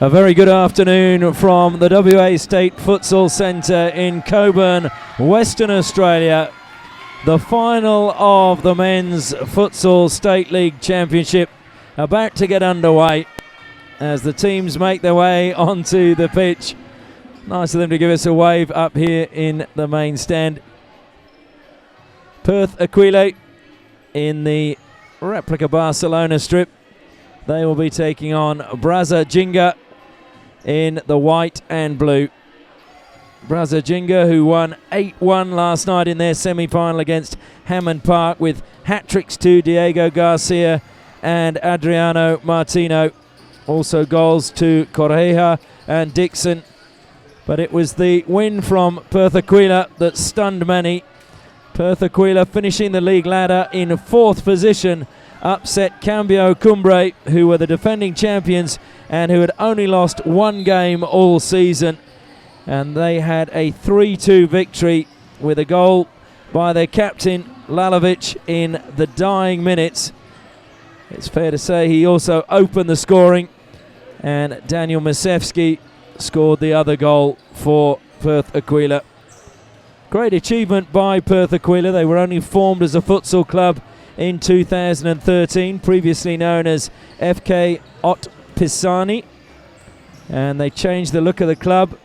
A very good afternoon from the WA State Futsal Centre in Coburn, Western Australia. The final of the Men's Futsal State League Championship about to get underway as the teams make their way onto the pitch. Nice of them to give us a wave up here in the main stand. Perth Aquila in the replica Barcelona strip. They will be taking on Braza-Jinga in the white and blue. Braza-Jinga, who won 8-1 last night in their semi-final against Hammond Park with hat-tricks to Diego Garcia and Adriano Martino. Also goals to Correia and Dixon. But it was the win from Perth Aquila that stunned many. Perth Aquila finishing the league ladder in 4th position, upset Cambio Cumbre, who were the defending champions and who had only lost one game all season. And they had a 3-2 victory with a goal by their captain Lalovic in the dying minutes. It's fair to say he also opened the scoring, and Daniel Masevski scored the other goal for Perth Aquila. Great achievement by Perth Aquila. They were only formed as a futsal club in 2013, previously known as FK Ot Pisani, and they changed the look of the club,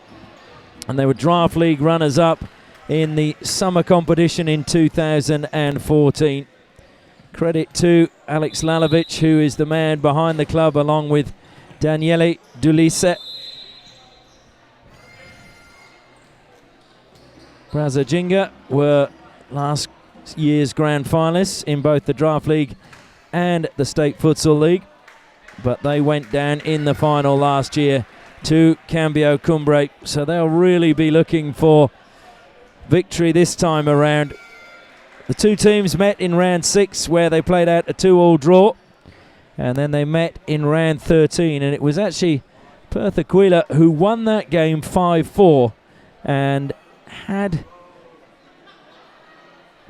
and they were draft league runners-up in the summer competition in 2014. Credit to Alex Lalovic, who is the man behind the club, along with Daniele Dulisse. Braza-Jinga were last year's grand finalists in both the Draft League and the State Futsal League, but they went down in the final last year to Cambio Cumbre, so they'll really be looking for victory this time around. The two teams met in round 6, where they played out a 2-2 draw, and then they met in round 13, and it was actually Perth Aquila who won that game 5-4, and had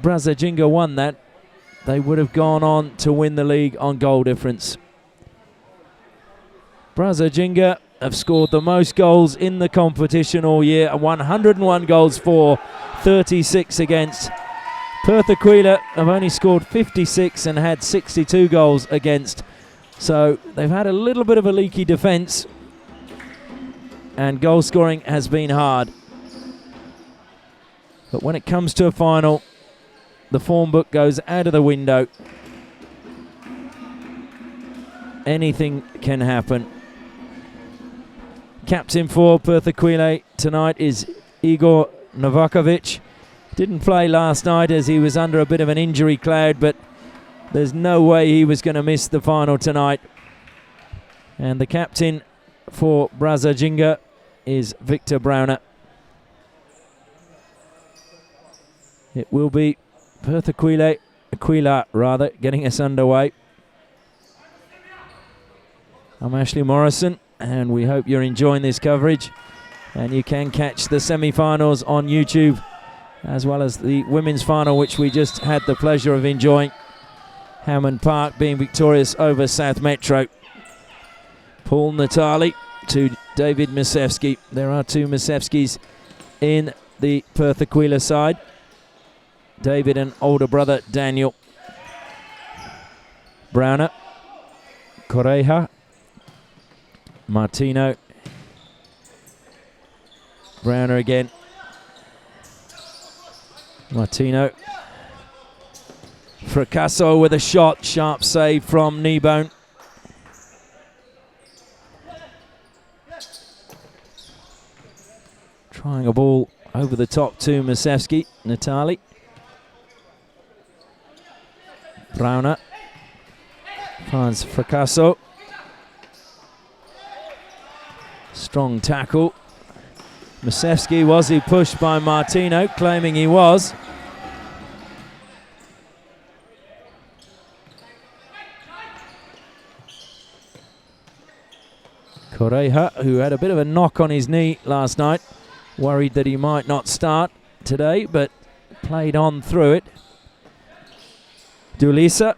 Braza-Jinga won that, they would have gone on to win the league on goal difference. Braza-Jinga have scored the most goals in the competition all year, 101 goals for, 36 against. Perth Aquila have only scored 56 and had 62 goals against. So they've had a little bit of a leaky defence, and goal scoring has been hard. But when it comes to a final, the form book goes out of the window. Anything can happen. Captain for Perth Aquila tonight is Igor Novakovic. Didn't play last night as he was under a bit of an injury cloud, but there's no way he was going to miss the final tonight. And the captain for Braza-Jinga is Victor Browner. It will be Perth Aquila getting us underway. I'm Ashley Morrison, and we hope you're enjoying this coverage. And you can catch the semi-finals on YouTube, as well as the women's final, which we just had the pleasure of enjoying. Hammond Park being victorious over South Metro. Paul Natali to David Masevski. There are two Masevskis in the Perth Aquila side. David and older brother Daniel. Browner, Correia, Martino, Browner again, Martino, Fracasso with a shot, sharp save from Kneebone. Trying a ball over the top to Masevski, Natali. Browner finds Fracasso. Strong tackle. Masevski, was he pushed by Martino? Claiming he was. Correia, who had a bit of a knock on his knee last night, worried that he might not start today, but played on through it. Dulisa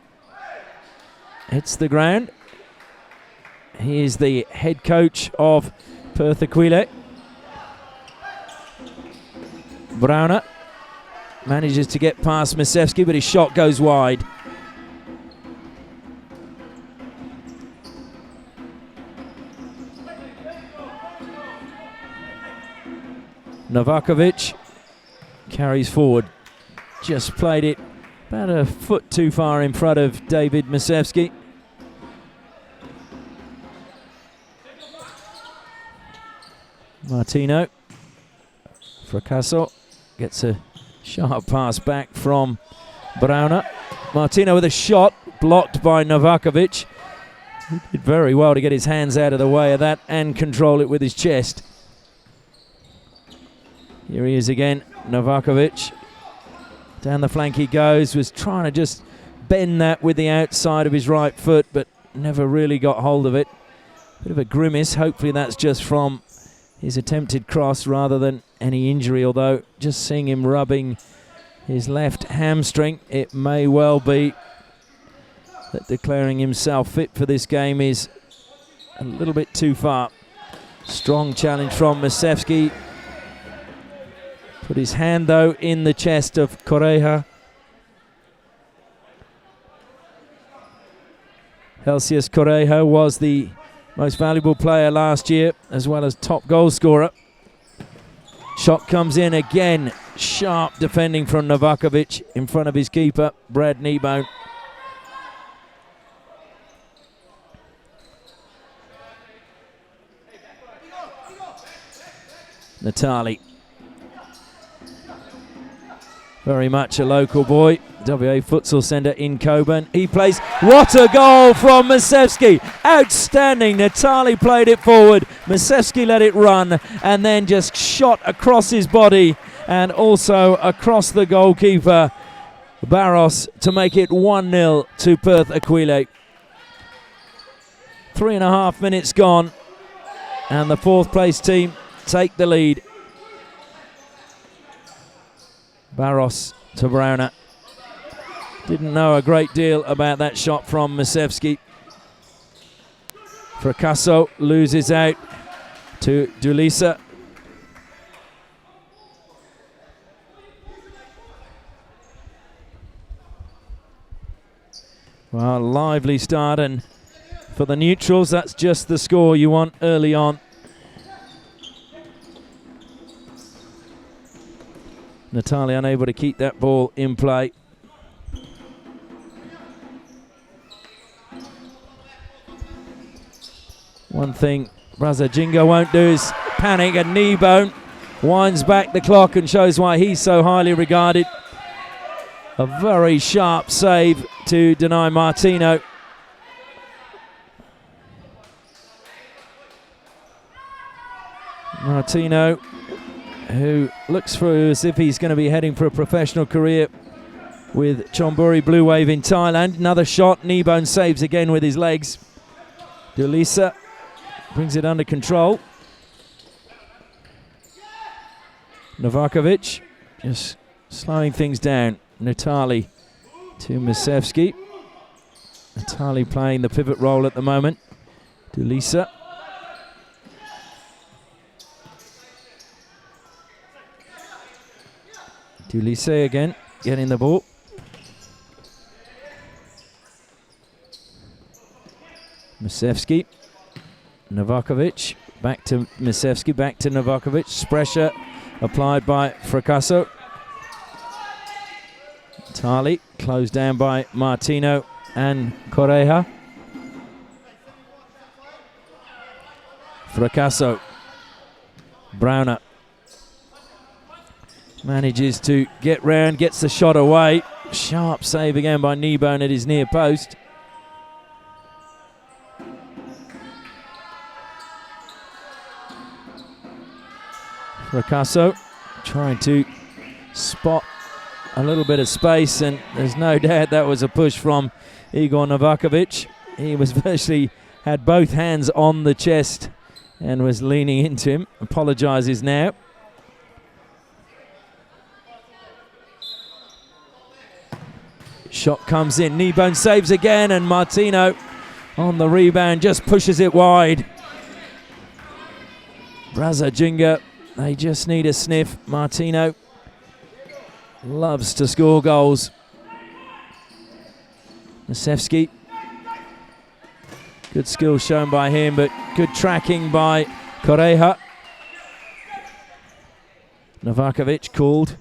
hits the ground. He is the head coach of Perth Aquile. Browner manages to get past Masevski, but his shot goes wide. Novakovic carries forward. Just played it about a foot too far in front of David Masevski. Martino. Fracasso gets a sharp pass back from Browner. Martino with a shot blocked by Novakovic. He did very well to get his hands out of the way of that and control it with his chest. Here he is again, Novakovic. Down the flank he goes, was trying to just bend that with the outside of his right foot, but never really got hold of it. Bit of a grimace, hopefully that's just from his attempted cross rather than any injury, although just seeing him rubbing his left hamstring, it may well be that declaring himself fit for this game is a little bit too far. Strong challenge from Masevski. Put his hand, though, in the chest of Correia. Helsius Correia was the most valuable player last year, as well as top goal scorer. Shot comes in again. Sharp defending from Novakovic in front of his keeper, Brad Kneebone. Natali. Very much a local boy. WA futsal centre in Coburn. He plays. What a goal from Masevski. Outstanding. Natali played it forward. Masevski let it run and then just shot across his body and also across the goalkeeper, Barros, to make it 1-0 to Perth Aquile. 3.5 minutes gone and the fourth place team take the lead. Barros to Browner. Didn't know a great deal about that shot from Masevski. Fracasso loses out to Dulisa. Well, lively start, and for the neutrals, that's just the score you want early on. Natali unable to keep that ball in play. One thing Brazza Jinga won't do is panic, and Kneebone winds back the clock and shows why he's so highly regarded. A very sharp save to deny Martino. Martino, who looks through as if he's going to be heading for a professional career with Chonburi Blue Wave in Thailand. Another shot, Kneebone saves again with his legs. Dulisa brings it under control. Novakovic just slowing things down. Natali to Masevski. Natali playing the pivot role at the moment. Dulisa. Dulisa again, getting the ball. Masevski. Novakovic. Back to Masevski, back to Novakovic. Pressure applied by Fracasso. Tali closed down by Martino and Correia. Fracasso. Browner manages to get round, gets the shot away. Sharp save again by Kneebone at his near post. Fracasso trying to spot a little bit of space, and there's no doubt that was a push from Igor Novakovic. He was virtually had both hands on the chest and was leaning into him. Apologises now. Shot comes in, Kneebone saves again, and Martino on the rebound, just pushes it wide. Brasajinga, they just need a sniff. Martino loves to score goals. Masevski, good skill shown by him, but good tracking by Correia. Novakovic called.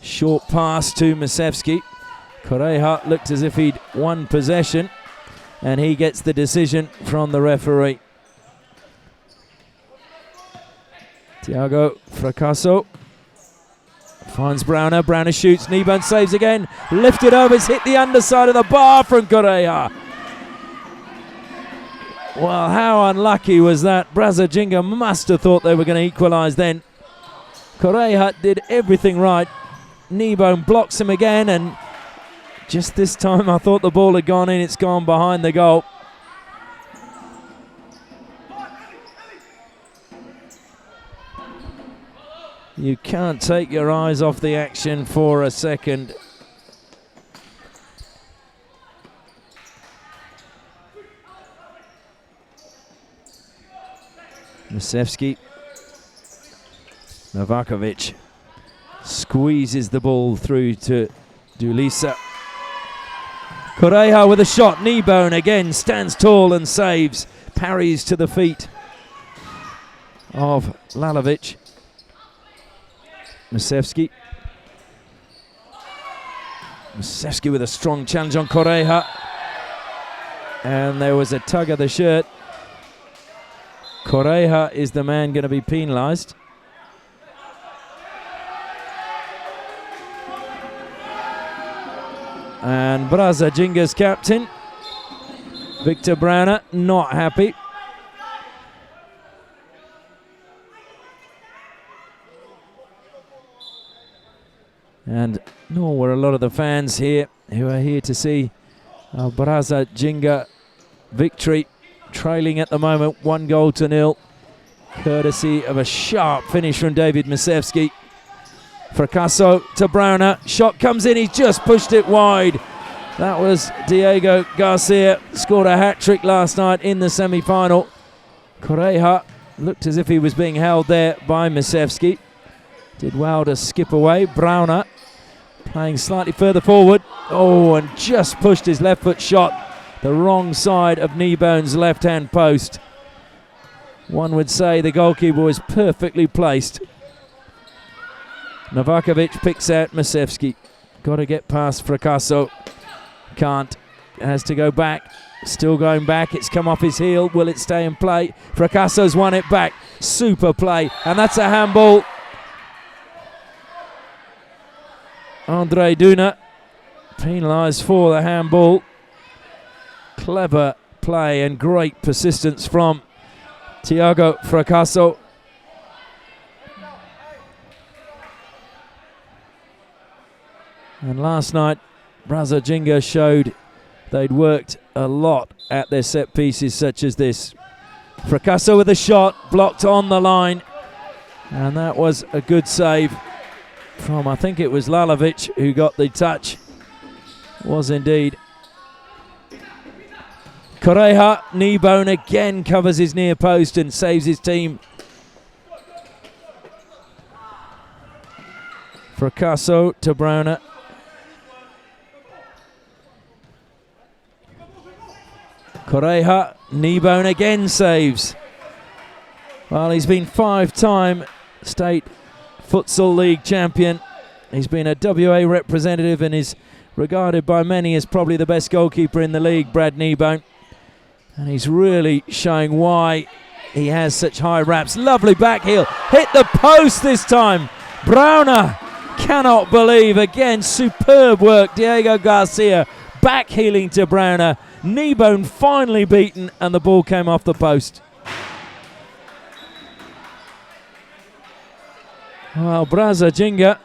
Short pass to Masevski. Correia looked as if he'd won possession, and he gets the decision from the referee. Thiago Fracasso finds Browner. Browner shoots. Kneebone saves again. Lifted over. It's hit the underside of the bar from Correia. Well, how unlucky was that? Brasajinga must have thought they were going to equalise then. Correia did everything right. Kneebone blocks him again, and just this time I thought the ball had gone in. It's gone behind the goal. You can't take your eyes off the action for a second. Masevski. Novakovic squeezes the ball through to Dulisa. Correia with a shot. Kneebone again stands tall and saves. Parries to the feet of Lalovic. Masevski. Masevski with a strong challenge on Correia. And there was a tug of the shirt. Correia is the man going to be penalised. And Brasajinga's captain, Victor Browner, not happy. And nor were a lot of the fans here who are here to see Brasajinga victory, trailing at the moment 1-0, courtesy of a sharp finish from David Masevski. Fracasso to Browner, shot comes in, he's just pushed it wide. That was Diego Garcia, scored a hat-trick last night in the semi-final. Correia looked as if he was being held there by Masevski. Did well to skip away. Browner playing slightly further forward. Oh, and just pushed his left foot shot the wrong side of Kneebone's left-hand post. One would say the goalkeeper was perfectly placed. Novakovic picks out Masevski. Got to get past Fracasso. Can't. Has to go back. Still going back. It's come off his heel. Will it stay in play? Fracasso's won it back. Super play. And that's a handball. Andre Duna penalised for the handball. Clever play and great persistence from Thiago Fracasso. And last night, Brasajinga showed they'd worked a lot at their set pieces such as this. Fracasso with a shot, blocked on the line. And that was a good save from, I think it was Lalovic who got the touch. Was indeed. Correia, Kneebone again covers his near post and saves his team. Fracasso to Browner. Correia, Kneebone again saves. Well, he's been 5-time state futsal league champion. He's been a WA representative and is regarded by many as probably the best goalkeeper in the league, Brad Kneebone. And he's really showing why he has such high raps. Lovely back heel. Hit the post this time. Browner cannot believe. Again, superb work. Diego Garcia back heeling to Browner. Kneebone finally beaten and the ball came off the post. Well, Brasajinga,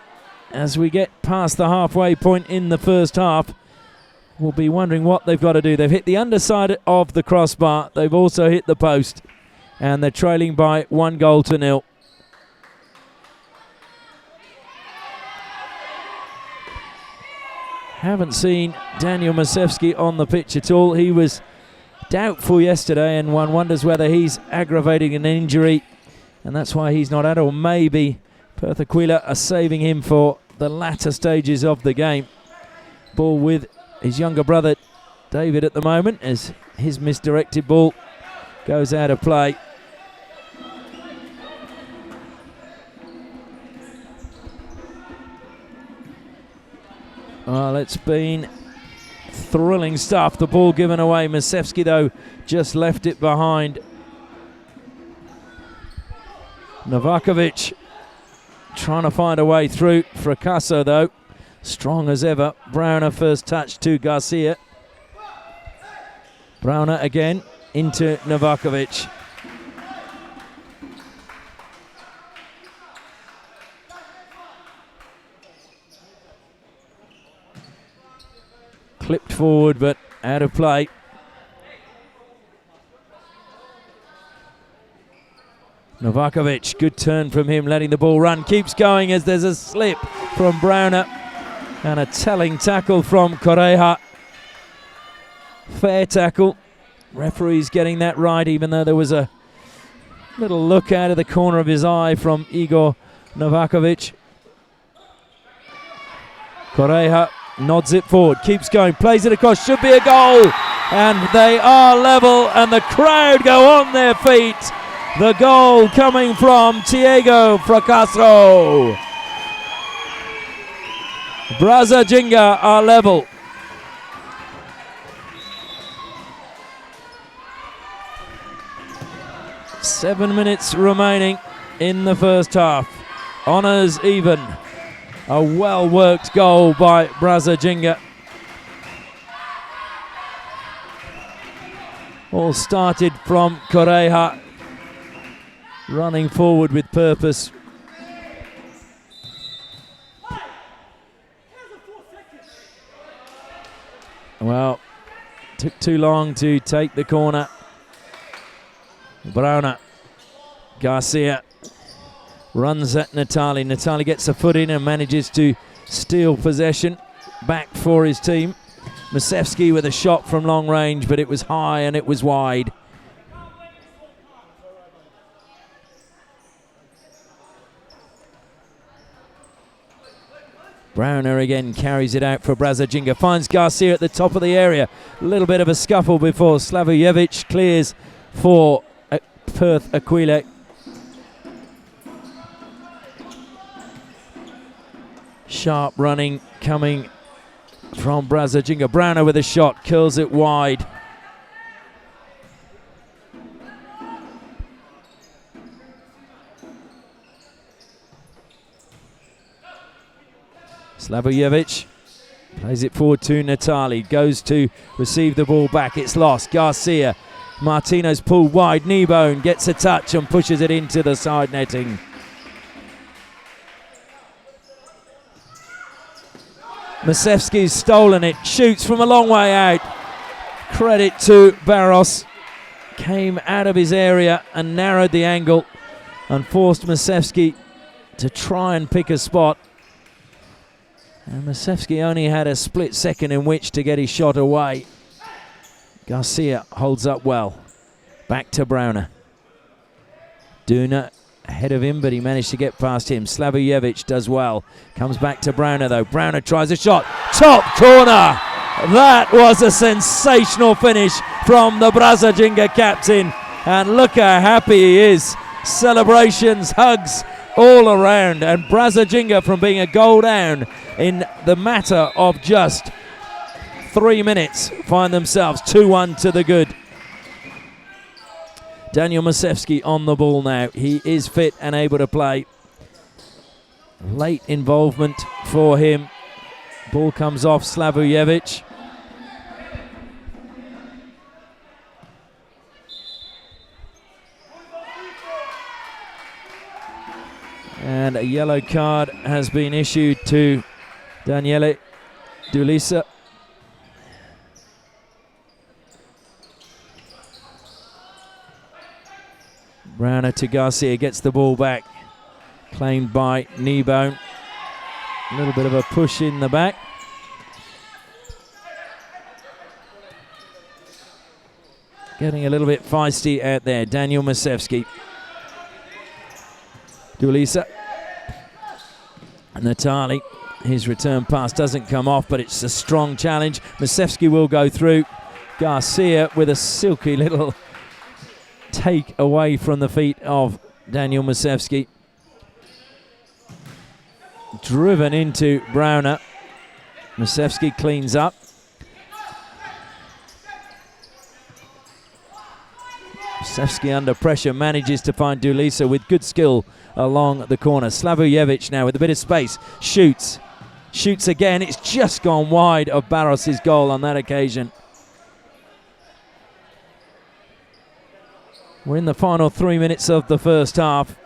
as we get past the halfway point in the first half, will be wondering what they've got to do. They've hit the underside of the crossbar. They've also hit the post. And they're trailing by 1-0. Haven't seen Daniel Masevski on the pitch at all. He was doubtful yesterday, and one wonders whether he's aggravating an injury, and that's why he's not out, or maybe Perth Aquila are saving him for the latter stages of the game. Ball with his younger brother David at the moment, as his misdirected ball goes out of play. Well, it's been thrilling stuff. The ball given away. Masevski, though, just left it behind. Novakovic trying to find a way through. Fracasso, though, strong as ever. Browner first touch to Garcia. Browner again into Novakovic. Clipped forward, but out of play. Novakovic, good turn from him, letting the ball run. Keeps going as there's a slip from Browner. And a telling tackle from Correia. Fair tackle. Referee's getting that right, even though there was a little look out of the corner of his eye from Igor Novakovic. Correia nods it forward, keeps going, plays it across, should be a goal, and they are level, and the crowd go on their feet. The goal coming from Diego Fracasso. Brazza Jinga are level. Seven minutes remaining in the first half. Honours even. A well-worked goal by Brazza Jinga. All started from Correia, running forward with purpose. Well, took too long to take the corner. Browner, Garcia runs at Natali. Natali gets a foot in and manages to steal possession back for his team. Masevski with a shot from long range, but it was high and it was wide. Browner again carries it out for Brazza Jinga. Finds Garcia at the top of the area. A little bit of a scuffle before Slavojevic clears for Perth Aquila. Sharp running coming from Brazza Jinga. Browner with a shot, curls it wide. Slavojevic plays it forward to Natali. Goes to receive the ball back. It's lost. Garcia. Martino's pulled wide. Kneebone gets a touch and pushes it into the side netting. Masevski's stolen it. Shoots from a long way out. Credit to Barros. Came out of his area and narrowed the angle and forced Masevski to try and pick a spot. And Masevski only had a split second in which to get his shot away. Garcia holds up well. Back to Browner. Duna ahead of him, but he managed to get past him. Slavojevic does well. Comes back to Browner, though. Browner tries a shot. Top corner! That was a sensational finish from the Brazza Jinga captain. And look how happy he is. Celebrations, hugs all around. And Brazza Jinga, from being a goal down in the matter of just 3 minutes, find themselves 2-1 to the good. Daniel Masevski on the ball now. He is fit and able to play. Late involvement for him. Ball comes off Slavojevic. And a yellow card has been issued to Daniele Dulisa. Browner to Garcia, gets the ball back. Claimed by Kneebone. A little bit of a push in the back. getting a little bit feisty out there. Daniel Masevski. Dulisa. Natali. His return pass doesn't come off, but it's a strong challenge. Masevski will go through. Garcia with a silky little take away from the feet of Daniel Masevski. Driven into Browner. Masevski cleans up. Masevski under pressure manages to find Dulisa with good skill along the corner. Slavojevic now with a bit of space. Shoots. Shoots again. It's just gone wide of Barros' goal on that occasion. We're in the final 3 minutes of the first half.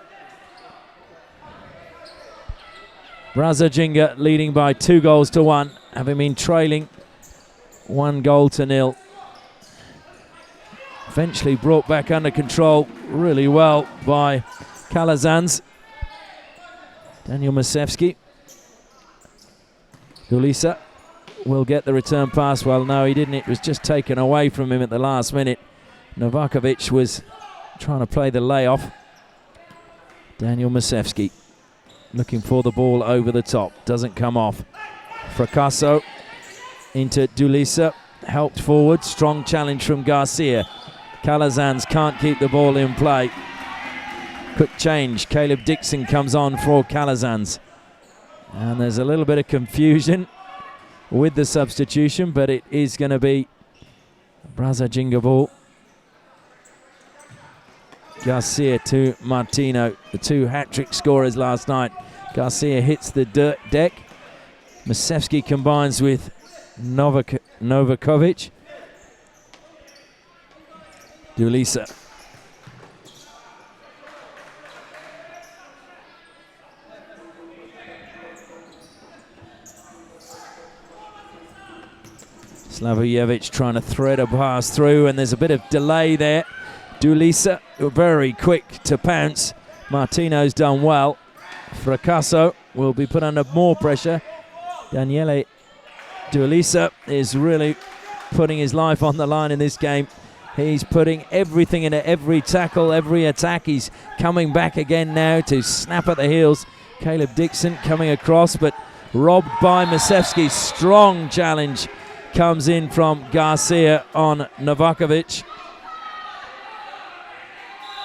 Brasajinga leading by 2-1, having been trailing 1-0. Eventually brought back under control really well by Calazans. Daniel Masevski. Dulisa will get the return pass. Well, no, he didn't. It was just taken away from him at the last minute. Novakovic was trying to play the layoff. Daniel Masevski looking for the ball over the top. Doesn't come off. Fracasso into Dulisa. Helped forward. Strong challenge from Garcia. Calazans can't keep the ball in play. Quick change. Caleb Dixon comes on for Calazans. And there's a little bit of confusion with the substitution, but it is going to be Brasajinga ball. Garcia to Martino, the 2 hat-trick scorers last night. Garcia hits the deck. Masevski combines with Novakovic. Dulisa. Slavojevic trying to thread a pass through, and there's a bit of delay there. Dulisa very quick to pounce. Martino's done well. Fracasso will be put under more pressure. Daniele Dulisa is really putting his life on the line in this game. He's putting everything into every tackle, every attack. He's coming back again now to snap at the heels. Caleb Dixon coming across, but robbed by Masevski. Strong challenge comes in from Garcia on Novakovic.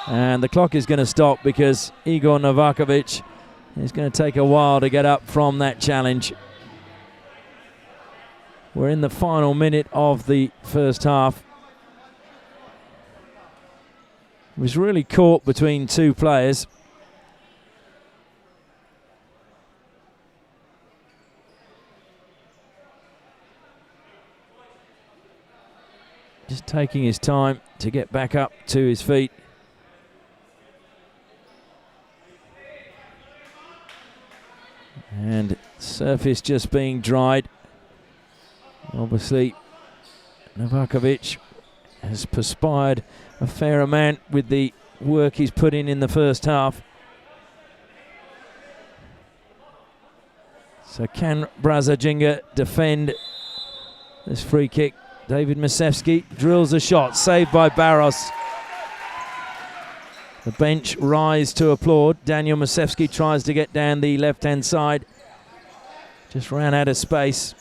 And the clock is going to stop because Igor Novakovic is going to take a while to get up from that challenge. We're in the final minute of the first half. It was really caught between 2 players. Just taking his time to get back up to his feet. And surface just being dried. Obviously, Novakovic has perspired a fair amount with the work he's put in the first half. So can Brasajinga defend this free kick? David Masevski drills a shot, saved by Barros. The bench rise to applaud. Daniel Masevski tries to get down the left-hand side. Just ran out of space.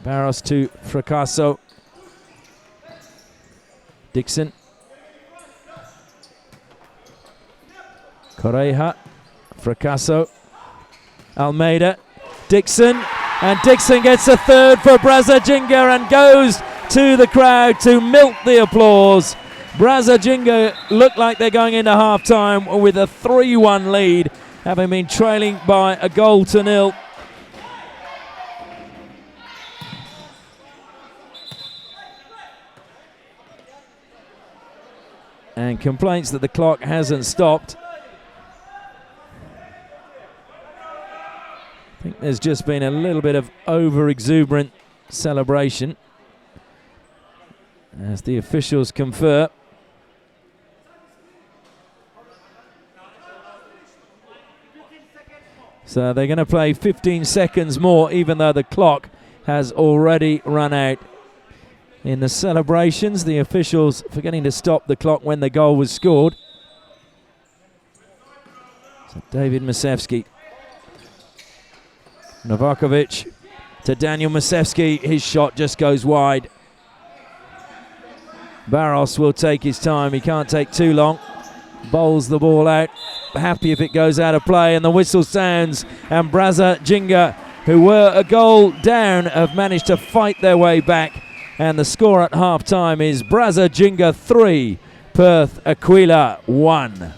Barros to Fracasso. Dixon. Correja. Fracasso. Almeida. Dixon. And Dixon gets a third for Brasajinga and goes to the crowd to milk the applause. Brasajinga look like they're going into half-time with a 3-1 lead, having been trailing by 1-0. And complaints that the clock hasn't stopped. I think there's just been a little bit of over-exuberant celebration as the officials confer. So they're going to play 15 seconds more, even though the clock has already run out. in the celebrations. The officials forgetting to stop the clock when the goal was scored. So David Masevski. Novakovic to Daniel Masevski. His shot just goes wide. Barros will take his time. He can't take too long. Bowls the ball out. Happy if it goes out of play, and the whistle sounds, and Braza Jinga, who were a goal down, have managed to fight their way back, and the score at half-time is Braza Jinga 3, Perth Aquila 1.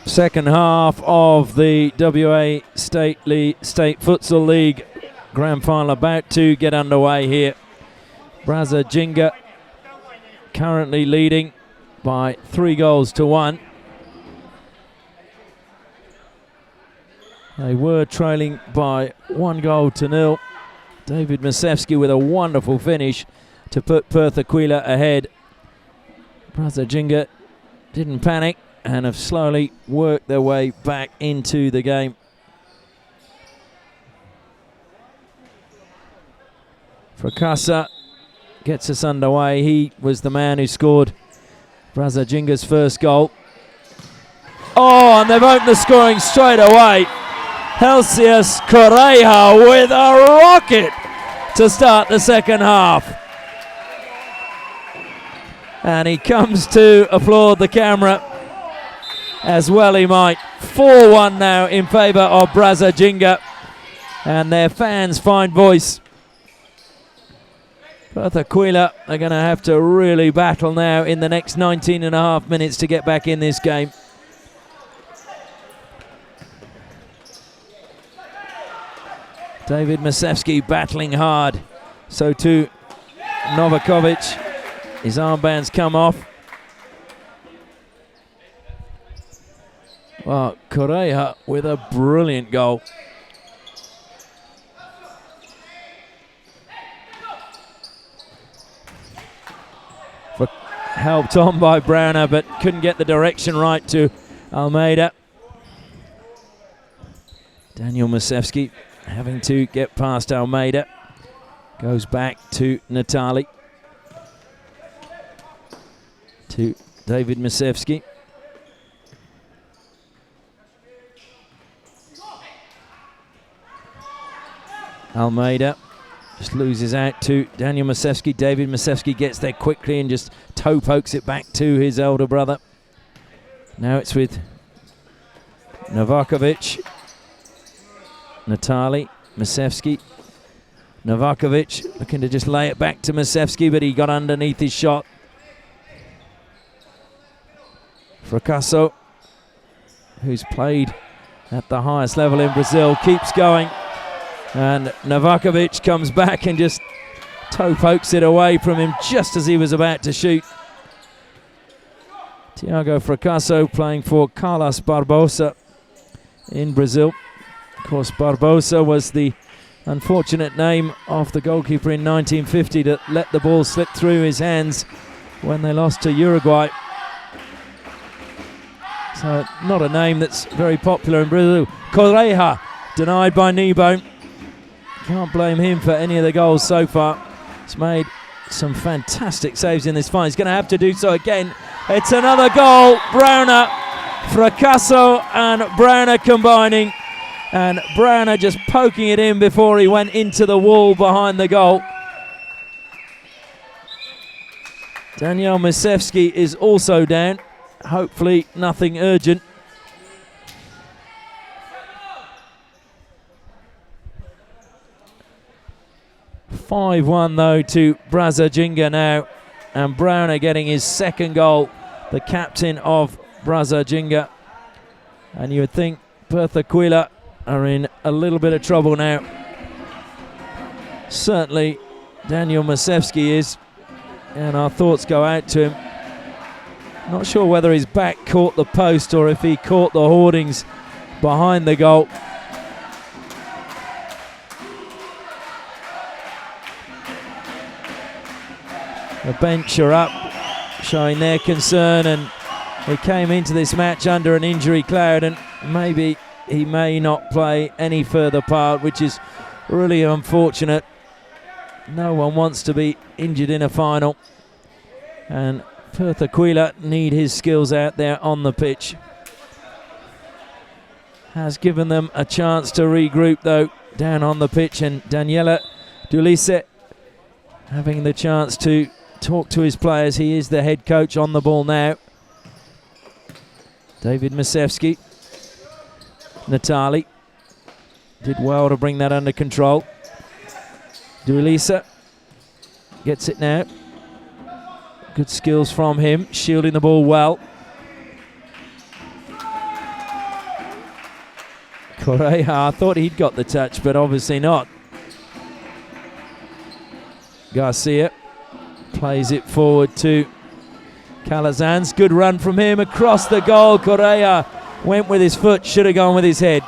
Second half of the WA State Futsal League Grand Final about to get underway here. Braza Jinga currently leading by 3-1. They were trailing by 1-0. David Masevski with a wonderful finish to put Perth Aquila ahead. Braza Jinga didn't panic and have slowly worked their way back into the game. Fracassa gets us underway. He was the man who scored Braza Jinga's first goal. Oh, and they've opened the scoring straight away. Helsius Correia with a rocket to start the second half. And he comes to applaud the camera. As well he might. 4-1 now in favour of Braza Jinga, and their fans find voice. Perth Aquila are going to have to really battle now in the next 19 and a half minutes to get back in this game. David Masevski battling hard. So too Novakovic. His armbands come off. Well, Correia with a brilliant goal. Helped on by Browner, but couldn't get the direction right to Almeida. Daniel Masevski having to get past Almeida. Goes back to Natali. To David Masevski. Almeida Just loses out to Daniel Masevski. David Masevski gets there quickly and just toe pokes it back to his elder brother. Now it's with Novakovic, Natali, Masevski. Novakovic looking to just lay it back to Masevski, but he got underneath his shot. Fracasso, who's played at the highest level in Brazil, keeps going. And Novakovic comes back and just toe pokes it away from him just as he was about to shoot. Thiago Fracasso playing for Carlos Barbosa in Brazil. Of course, Barbosa was the unfortunate name of the goalkeeper in 1950 that let the ball slip through his hands when they lost to Uruguay. So not a name that's very popular in Brazil. Correia denied by Kneebone. Can't blame him for any of the goals so far. He's made some fantastic saves in this fight. He's going to have to do so again. It's another goal. Browner, Fracasso and Browner combining. And Browner just poking it in before he went into the wall behind the goal. Daniel Masevski is also down. Hopefully nothing urgent. (5-1) though to Brasajinga now, and Browner getting his second goal, the captain of Brasajinga. And you would think Perth Aquila are in a little bit of trouble now. Certainly Daniel Masevski is, and our thoughts go out to him. Not sure whether his back caught the post or if he caught the hoardings behind the goal. The bench are up, showing their concern, and they came into this match under an injury cloud, and maybe he may not play any further part, which is really unfortunate. No one wants to be injured in a final, and Perth Aquila need his skills out there on the pitch. Has given them a chance to regroup though down on the pitch, and Daniele Dulisse having the chance to talk to his players. He is the head coach on the ball now. David Masevski. Natali did well to bring that under control. Dulisse gets it now. Good skills from him, shielding the ball well. Correia, I thought he'd got the touch, but obviously not. Garcia plays it forward to Calazans. Good run from him across the goal. Correia went with his foot, should have gone with his head.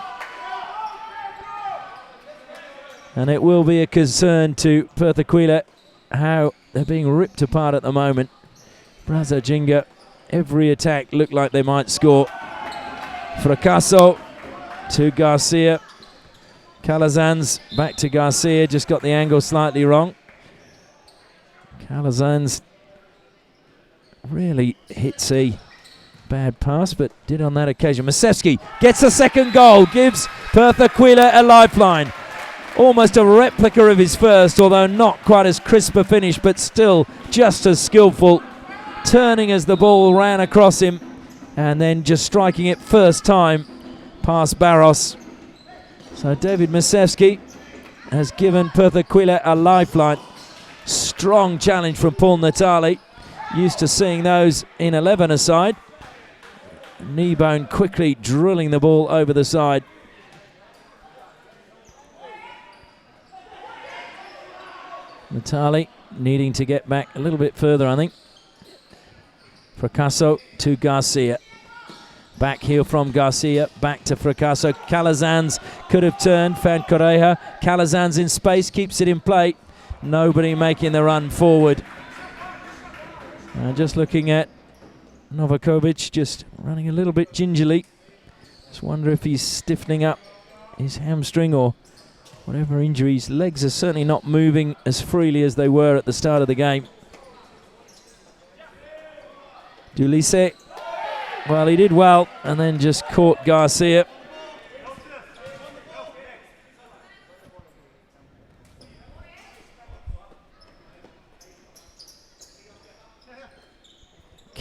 And it will be a concern to Perth Aquila how they're being ripped apart at the moment. Brasajinga, every attack looked like they might score. Fracasso to Garcia. Calazans back to Garcia, just got the angle slightly wrong. Calazans really hits a bad pass, but did on that occasion. Masevski gets a second goal, gives Perth Aquila a lifeline. Almost a replica of his first, although not quite as crisp a finish, but still just as skillful. Turning as the ball ran across him, and then just striking it first time past Barros. So David Masevski has given Perth Aquila a lifeline. Strong challenge from Paul Natali. Used to seeing those in 11-a-side. Kneebone quickly drilling the ball over the side. Natali needing to get back a little bit further, I think. Fracasso to Garcia. Back heel from Garcia, back to Fracasso. Calazans could have turned, found Correia. Calazans in space, keeps it in play. Nobody making the run forward. Just looking at Novakovic, just running a little bit gingerly. Just wonder if he's stiffening up his hamstring or whatever injury. His legs are certainly not moving as freely as they were at the start of the game. Dulisse, well, he did well and then just caught Garcia.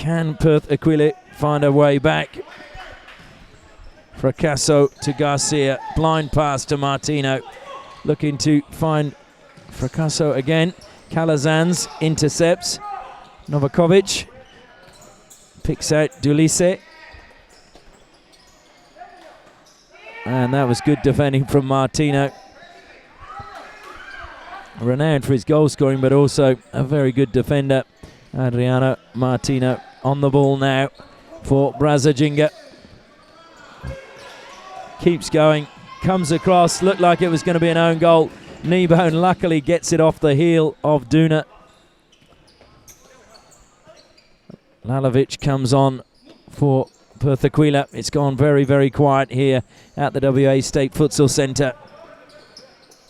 Can Perth Aquila find a way back? Fracasso to Garcia. Blind pass to Martino. Looking to find Fracasso again. Calazans intercepts. Novakovic picks out Dulise. And that was good defending from Martino. Renowned for his goal scoring, but also a very good defender. Adriano Martino on the ball now for Brazzajinga. Keeps going, comes across, looked like it was going to be an own goal. Kneebone luckily gets it off the heel of Duna. Lalovic comes on for Perth Aquila. It's gone very, very quiet here at the WA State Futsal Centre.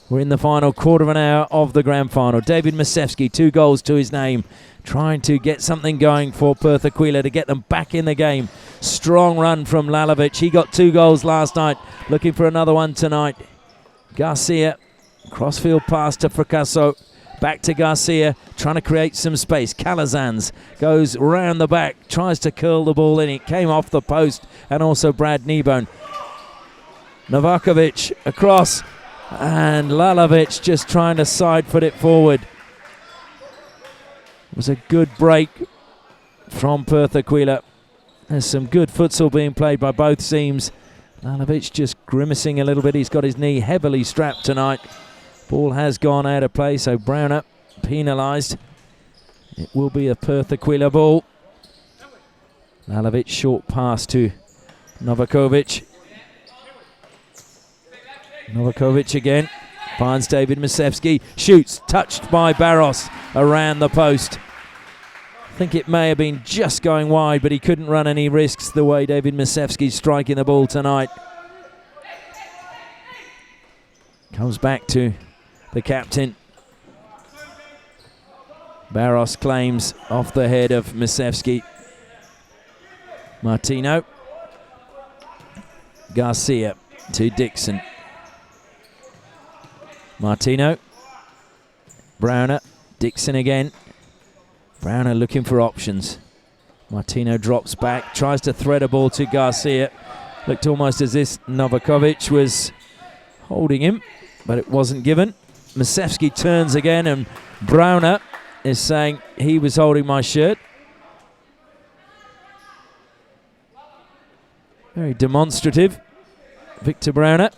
We're in the final quarter of an hour of the grand final. David Masevski, 2 goals to his name, trying to get something going for Perth Aquila to get them back in the game. Strong run from Lalovic. He got 2 goals last night, looking for another one tonight. Garcia, crossfield pass to Fracasso. Back to Garcia, trying to create some space. Calazans goes round the back, tries to curl the ball in. It came off the post, and also Brad Kneebone. Novakovic across, and Lalovic just trying to side foot it forward. It was a good break from Perth Aquila. There's some good futsal being played by both teams. Lalovic just grimacing a little bit. He's got his knee heavily strapped tonight. Ball has gone out of play, so Browner penalised. It will be a Perth Aquila ball. Lalovic short pass to Novakovic. Novakovic again. Finds David Masevski. Shoots. Touched by Barros around the post. I think it may have been just going wide, but he couldn't run any risks the way David Masevski's striking the ball tonight. Comes back to the captain. Barros claims off the head of Masevski. Martino. Garcia to Dixon. Martino. Browner. Dixon again. Browner looking for options. Martino drops back, tries to thread a ball to Garcia. Looked almost as if Novakovic was holding him, but it wasn't given. Masevski turns again, and Browner is saying he was holding my shirt. Very demonstrative. Victor Browner.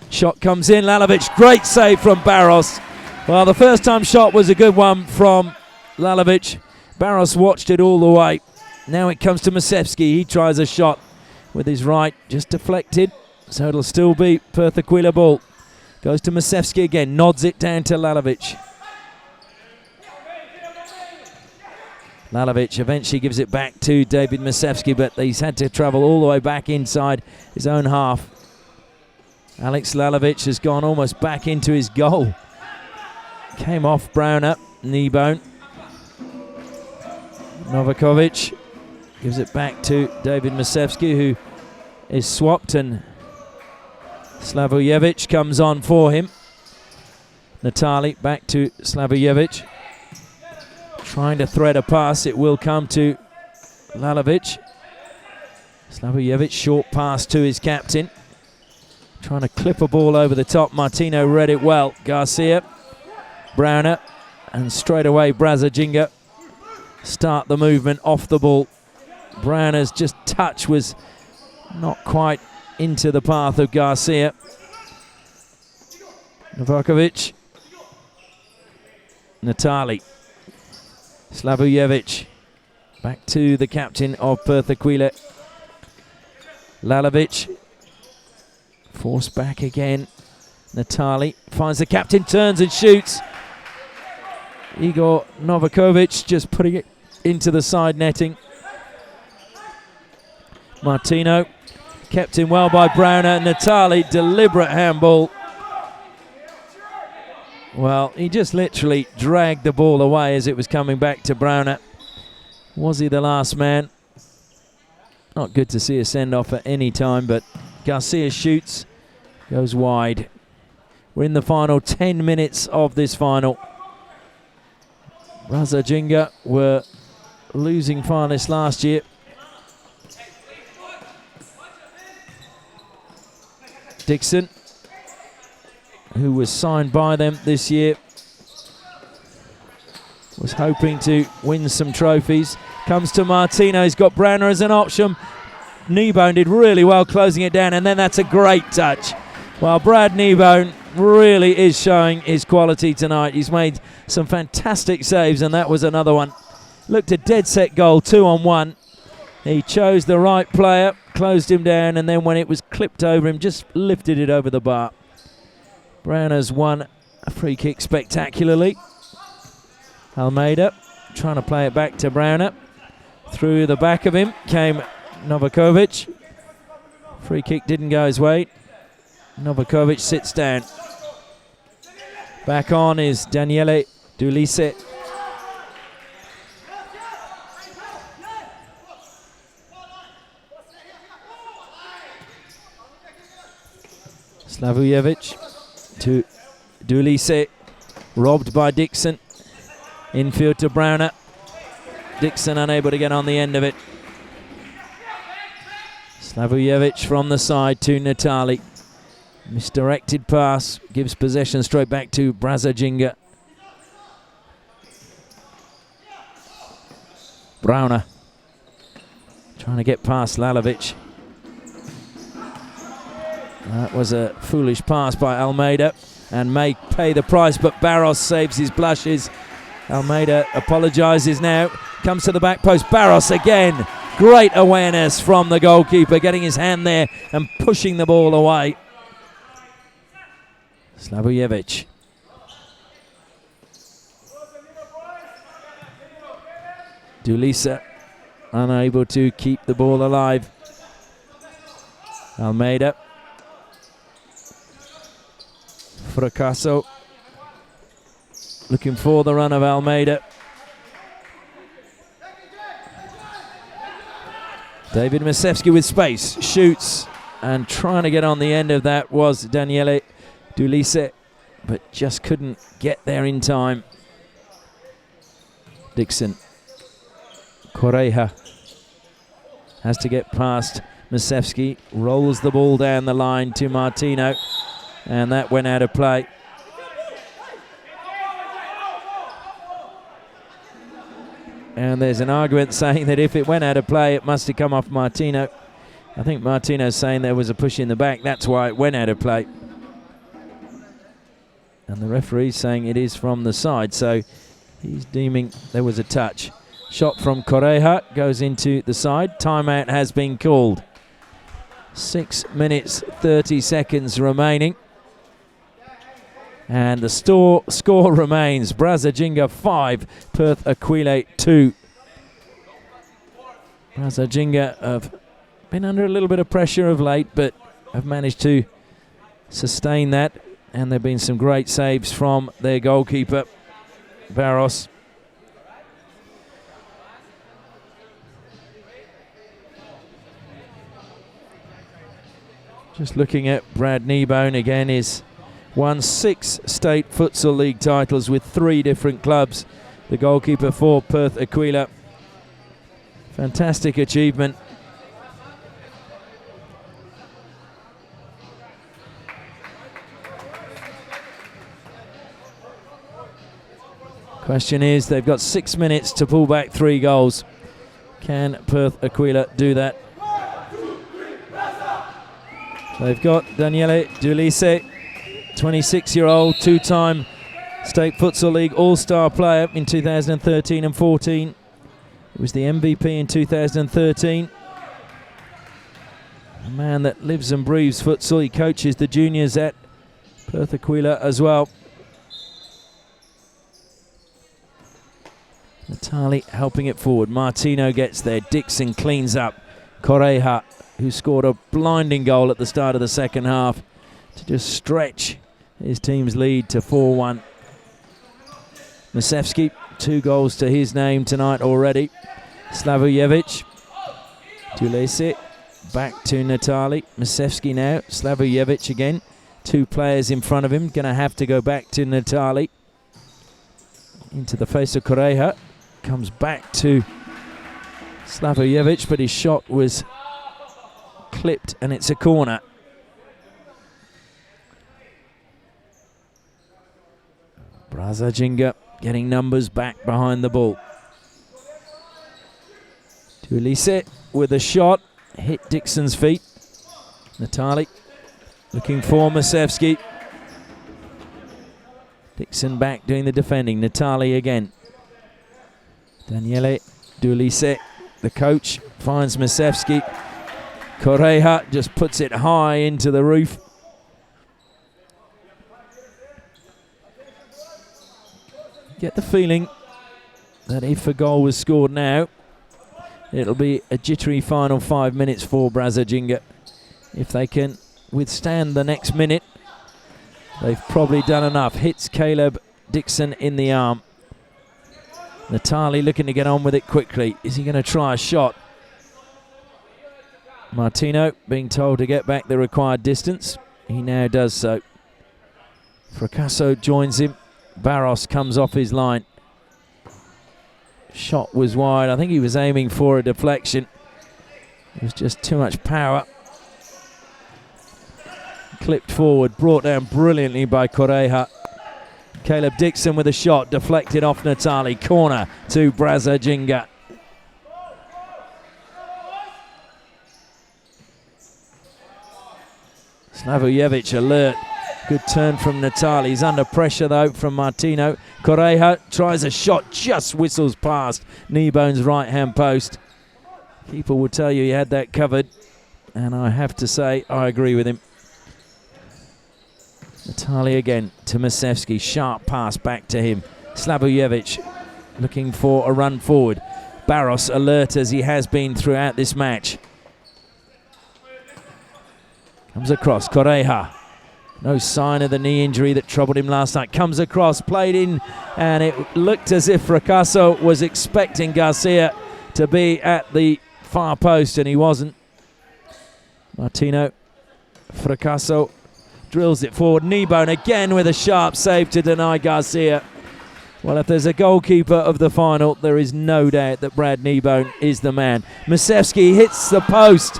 Shot comes in. Lalovic, great save from Barros. Well, the first time shot was a good one from Lalovic. Barros watched it all the way. Now it comes to Masevski. He tries a shot with his right, just deflected. So it'll still be Perth Aquila ball. Goes to Masevski again, nods it down to Lalovic. Lalovic eventually gives it back to David Masevski, but he's had to travel all the way back inside his own half. Alex Lalovic has gone almost back into his goal. Came off Browner, Kneebone. Novakovic gives it back to David Masevski, who is swapped, and Slavojevic comes on for him. Natali back to Slavojevic. Trying to thread a pass. It will come to Lalovic. Slavojevic, short pass to his captain. Trying to clip a ball over the top. Martino read it well. Garcia, Browner, and straight away Brazzajinga start the movement off the ball. Browner's just touch was not quite into the path of Garcia. Novakovic. Natali. Slavojevic. Back to the captain of Perth Aquila. Lalovic. Forced back again. Natali finds the captain, turns and shoots. Igor Novakovic just putting it into the side netting. Martino kept in well by Browner. Natali, deliberate handball. Well, he just literally dragged the ball away as it was coming back to Browner. Was he the last man? Not good to see a send-off at any time, but Garcia shoots, goes wide. We're in the final 10 minutes of this final. Brazzajinga were losing finalists last year. Dixon, who was signed by them this year, was hoping to win some trophies. Comes to Martino, he's got Browner as an option. Kneebone did really well closing it down, and then that's a great touch. Well, Brad Kneebone really is showing his quality tonight. He's made some fantastic saves, and that was another one. Looked a dead set goal, 2-on-1. He chose the right player, closed him down, and then when it was clipped over him, just lifted it over the bar. Browner's won a free kick spectacularly. Almeida trying to play it back to Browner. Through the back of him came Novakovic. Free kick didn't go his way. Novakovic sits down. Back on is Daniele Dulise. Slavujevic to Dulise. Robbed by Dixon. Infield to Browner. Dixon unable to get on the end of it. Slavujevic from the side to Natali. Misdirected pass gives possession straight back to Brazajinga. Browner trying to get past Lalovic. That was a foolish pass by Almeida and may pay the price, but Barros saves his blushes. Almeida apologises now. Comes to the back post. Barros again. Great awareness from the goalkeeper, getting his hand there and pushing the ball away. Slavujevic. Dulisa unable to keep the ball alive. Almeida. Fracasso. Looking for the run of Almeida. David Masevski with space, shoots, and trying to get on the end of that was Daniele Dulise, but just couldn't get there in time. Dixon. Correia has to get past Masevski, rolls the ball down the line to Martino, and that went out of play. And there's an argument saying that if it went out of play, it must have come off Martino. I think Martino's saying there was a push in the back. That's why it went out of play. And the referee's saying it is from the side. So he's deeming there was a touch. Shot from Correia goes into the side. Timeout has been called. 6 minutes, 30 seconds remaining. And the score remains Brazajinga 5, Perth Aquile 2. Brazajinga have been under a little bit of pressure of late, but have managed to sustain that. And there have been some great saves from their goalkeeper, Barros. Just looking at Brad Kneebone again, is won 6 state futsal league titles with 3 different clubs. The goalkeeper for Perth Aquila. Fantastic achievement. Question is, they've got 6 minutes to pull back 3 goals. Can Perth Aquila do that? They've got Daniele Dulise, 26-year-old, 2-time State Futsal League All-Star player in 2013 and 14. He was the MVP in 2013. A man that lives and breathes futsal. He coaches the juniors at Perth Aquila as well. Natali helping it forward. Martino gets there. Dixon cleans up. Correia, who scored a blinding goal at the start of the second half to just stretch his team's lead to 4-1. Masevski, 2 goals to his name tonight already. Slavujevic. Dulise. Back to Natali. Masevski now. Slavujevic again. 2 players in front of him. Going to have to go back to Natali. Into the face of Correia. Comes back to Slavojevic, but his shot was clipped and it's a corner. Brasajinga getting numbers back behind the ball. Tulise with a shot, hit Dixon's feet. Natali looking for Masevski. Dixon back doing the defending. Natali again. Daniele Tulise, the coach, finds Masevski. Correia just puts it high into the roof. Get the feeling that if a goal was scored now, it'll be a jittery final 5 minutes for Brasajinga. If they can withstand the next minute, they've probably done enough. Hits Caleb Dixon in the arm. Natali looking to get on with it quickly. Is he going to try a shot? Martino being told to get back the required distance. He now does so. Fracasso joins him. Barros comes off his line. Shot was wide. I think he was aiming for a deflection. It was just too much power. Clipped forward, brought down brilliantly by Correia. Caleb Dixon with a shot, deflected off Natali. Corner to Brasajinga. Slavojevic alert. Good turn from Natali. He's under pressure though from Martino. Correia tries a shot, just whistles past Kneebone's right hand post. People will tell you he had that covered, and I have to say I agree with him. Natali again to Masevski. Sharp pass back to him. Slavojevic looking for a run forward. Barros alert as he has been throughout this match. Comes across, Correia. No sign of the knee injury that troubled him last night. Comes across, played in, and it looked as if Fracasso was expecting Garcia to be at the far post, and he wasn't. Martino, Fracasso drills it forward. Kneebone again with a sharp save to deny Garcia. Well, if there's a goalkeeper of the final, there is no doubt that Brad Kneebone is the man. Masevski hits the post.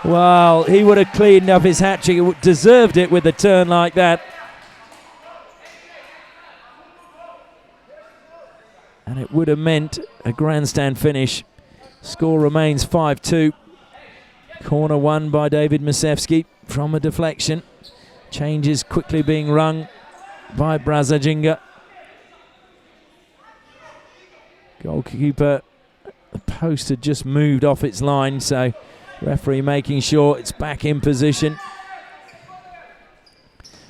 Well, he would have cleaned up his hat-trick. He deserved it with a turn like that. And it would have meant a grandstand finish. Score remains 5-2. Corner won by David Masevski from a deflection. Changes quickly being rung by Brasajinga. Goalkeeper, the post had just moved off its line, so referee making sure it's back in position.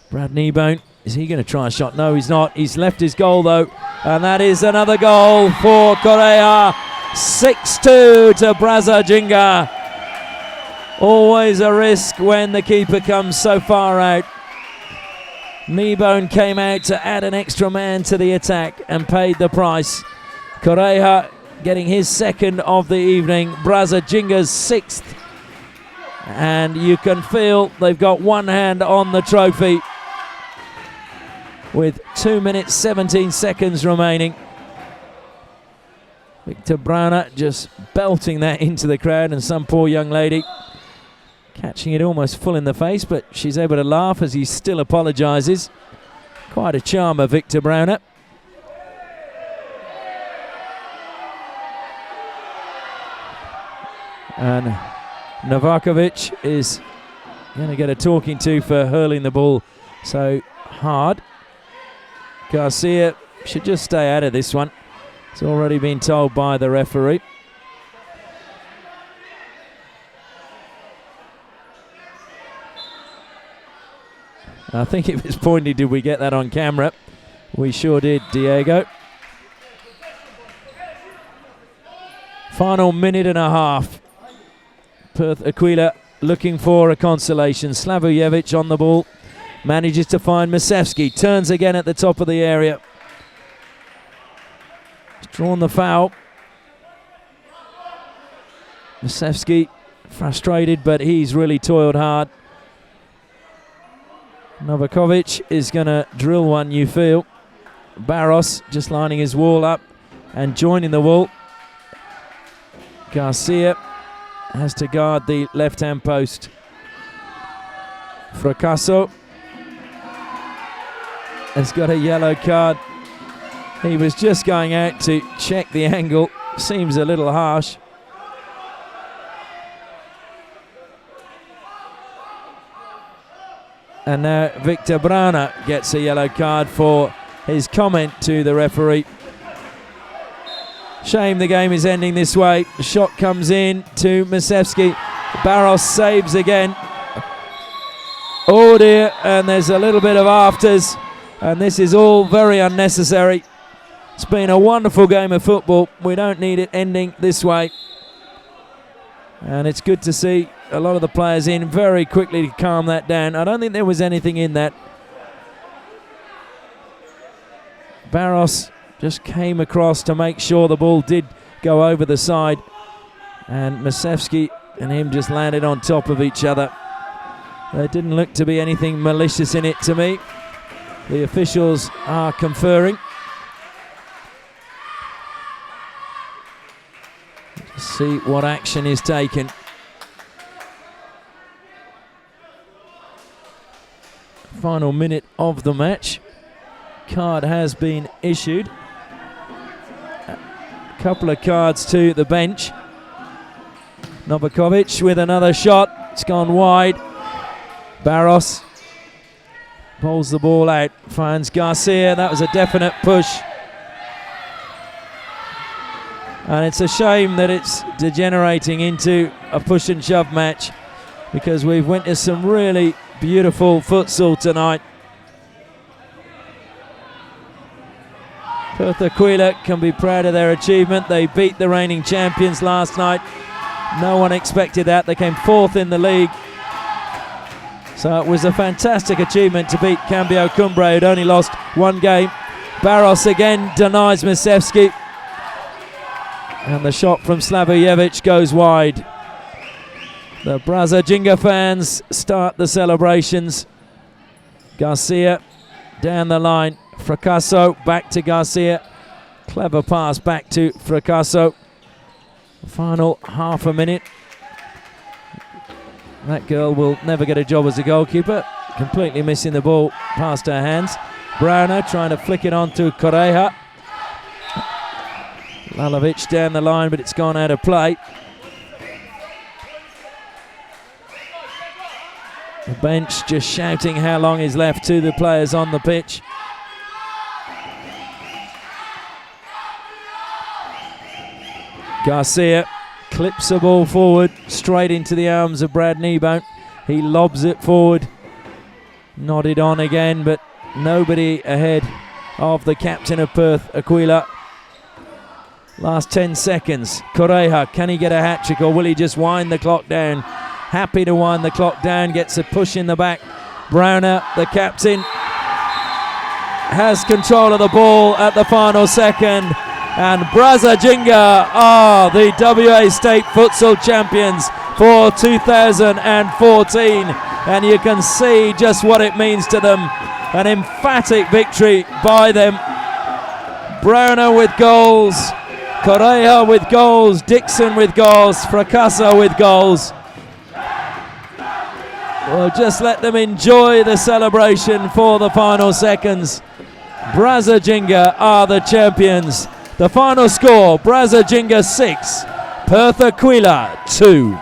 Brad Kneebone, is he going to try a shot? No, he's not. He's left his goal though, and that is another goal for Correia. 6-2 to Brasajinga. Always a risk when the keeper comes so far out. Kneebone came out to add an extra man to the attack and paid the price. Correia getting his second of the evening, Brasajinga's sixth. And you can feel they've got one hand on the trophy with 2 minutes 17 seconds remaining. Victor Brauner just belting that into the crowd, and some poor young lady catching it almost full in the face, but she's able to laugh as he still apologises. Quite a charmer, Victor Brauner. And Novakovic is going to get a talking to for hurling the ball so hard. Garcia should just stay out of this one. It's already been told by the referee. I think it was pointed, did we get that on camera? We sure did, Diego. Final minute and a half. Perth Aquila looking for a consolation. Slavojevic on the ball. Manages to find Masevski. Turns again at the top of the area. He's drawn the foul. Masevski frustrated, but he's really toiled hard. Novakovic is going to drill one, you feel. Barros just lining his wall up and joining the wall. Garcia has to guard the left-hand post. Fracasso has got a yellow card. He was just going out to check the angle. Seems a little harsh. And now Victor Brauner gets a yellow card for his comment to the referee. Shame the game is ending this way. The shot comes in to Masevski. Barros saves again. Oh dear, and there's a little bit of afters, and this is all very unnecessary. It's been a wonderful game of football. We don't need it ending this way. And it's good to see a lot of the players in very quickly to calm that down. I don't think there was anything in that. Barros just came across to make sure the ball did go over the side. And Masevski and him just landed on top of each other. There didn't look to be anything malicious in it to me. The officials are conferring. See what action is taken. Final minute of the match. Card has been issued. A couple of cards to the bench. Novakovic with another shot. It's gone wide. Barros pulls the ball out. Finds Garcia. That was a definite push. And it's a shame that it's degenerating into a push and shove match, because we've witnessed some really beautiful futsal tonight. Perth Aquila can be proud of their achievement. They beat the reigning champions last night. No one expected that. They came fourth in the league. So it was a fantastic achievement to beat Cambio Cumbre, who'd only lost one game. Barros again denies Masevski. And the shot from Slavojevic goes wide. The Braza Jinga fans start the celebrations. Garcia down the line. Fracasso back to Garcia. Clever pass back to Fracasso. Final half a minute. That girl will never get a job as a goalkeeper. Completely missing the ball past her hands. Brauner trying to flick it on to Correia. Lalovic down the line, but it's gone out of play. The bench just shouting how long is left to the players on the pitch. Garcia clips the ball forward, straight into the arms of Brad Kneebone. He lobs it forward. Nodded on again, but nobody ahead of the captain of Perth Aquila. Last 10 seconds. Correia, can he get a hat-trick, or will he just wind the clock down? Happy to wind the clock down, gets a push in the back. Brauner, the captain, has control of the ball at the final second. And Braza Jinga are the WA State Futsal Champions for 2014. And you can see just what it means to them. An emphatic victory by them. Brauner with goals. Correia with goals, Dixon with goals, Fracasso with goals. We'll just let them enjoy the celebration for the final seconds. Braza Jinga are the champions. The final score, Braza Jinga 6, Perth Aquila 2.